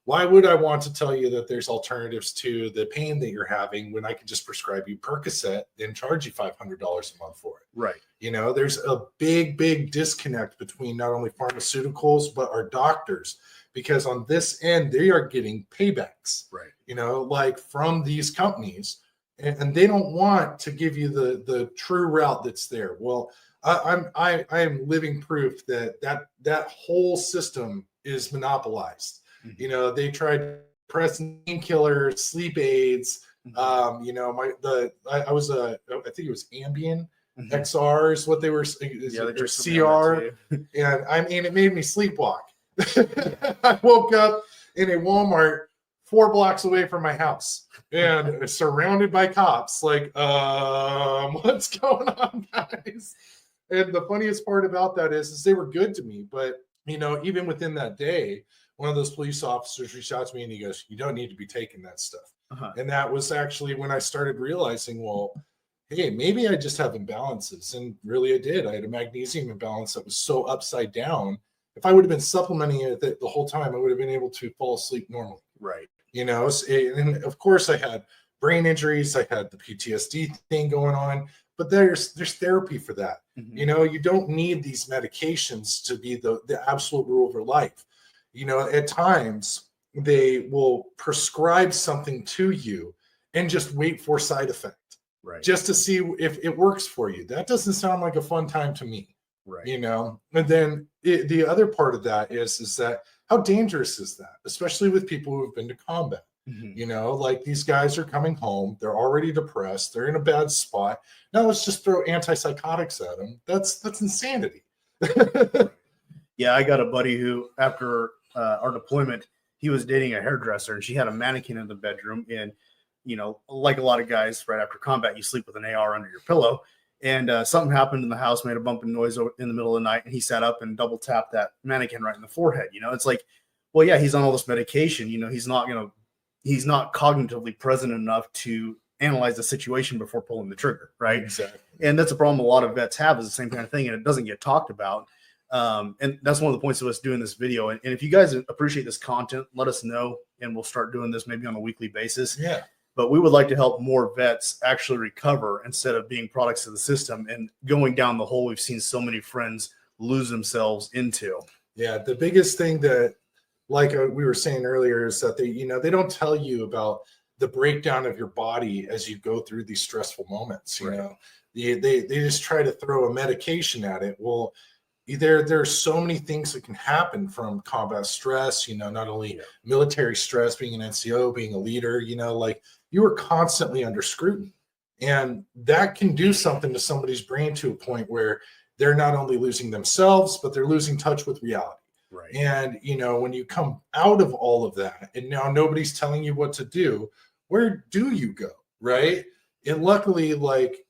Why would I want to tell you that there's alternatives to the pain that you're having when I could just prescribe you Percocet and charge you $500 a month for it? Right. There's a big disconnect between not only pharmaceuticals, but our doctors, because on this end, they are getting paybacks, right? Like from these companies, and they don't want to give you the true route that's there. Well, I am living proof that whole system is monopolized. Mm-hmm. They tried pressing painkillers, sleep aids. Mm-hmm. I think it was Ambien. Mm-hmm. XR is what they were, or CR, and I mean, it made me sleepwalk. I woke up in a Walmart 4 blocks away from my house and surrounded by cops. Like, what's going on, guys? And the funniest part about that is they were good to me, but even within that day, one of those police officers reached out to me and he goes, "You don't need to be taking that stuff." And that was actually when I started realizing, well, hey, maybe I just have imbalances. And really I did. I had a magnesium imbalance that was so upside down. If I would have been supplementing it the whole time, I would have been able to fall asleep normally. Right. And of course I had brain injuries. I had the PTSD thing going on, but there's therapy for that. Mm-hmm. You don't need these medications to be the absolute rule of your life. At times they will prescribe something to you and just wait for side effect. Right. Just to see if it works for you. That doesn't sound like a fun time to me. Right. And then the other part of that is that how dangerous is that, especially with people who have been to combat? Mm-hmm. Like these guys are coming home, they're already depressed, they're in a bad spot. Now let's just throw antipsychotics at them. That's insanity. Yeah, I got a buddy who, after our deployment, he was dating a hairdresser, and she had a mannequin in the bedroom. And like a lot of guys, right after combat, you sleep with an AR under your pillow. And something happened in the house, made a bumping noise in the middle of the night, and he sat up and double tapped that mannequin right in the forehead. It's like, well, yeah, he's on all this medication. He's not cognitively present enough to analyze the situation before pulling the trigger, right? Exactly. And that's a problem a lot of vets have, is the same kind of thing, and it doesn't get talked about. And that's one of the points of us doing this video. And if you guys appreciate this content, let us know, and we'll start doing this maybe on a weekly basis. Yeah. But we would like to help more vets actually recover instead of being products of the system and going down the hole we've seen so many friends lose themselves into. Yeah, the biggest thing that, like we were saying earlier, is that they don't tell you about the breakdown of your body as you go through these stressful moments. They just try to throw a medication at it. Well, there's so many things that can happen from combat stress, not only military stress, being an NCO, being a leader, like you were constantly under scrutiny, and that can do something to somebody's brain to a point where they're not only losing themselves, but they're losing touch with reality. Right. And, when you come out of all of that and now nobody's telling you what to do, where do you go? Right. And luckily, like,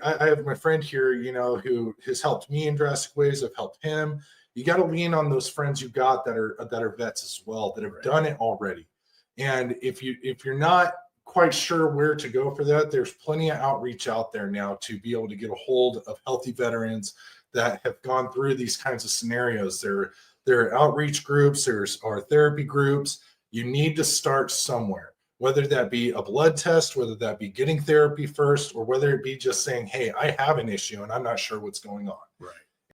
I have my friend here, who has helped me in drastic ways. I've helped him. You got to lean on those friends you got that are vets as well, that have done it already. And if you're not quite sure where to go for that, there's plenty of outreach out there now to be able to get a hold of healthy veterans that have gone through these kinds of scenarios. There are outreach groups, are therapy groups. You need to start somewhere. Whether that be a blood test, whether that be getting therapy first, or whether it be just saying, hey, I have an issue and I'm not sure what's going on. Right.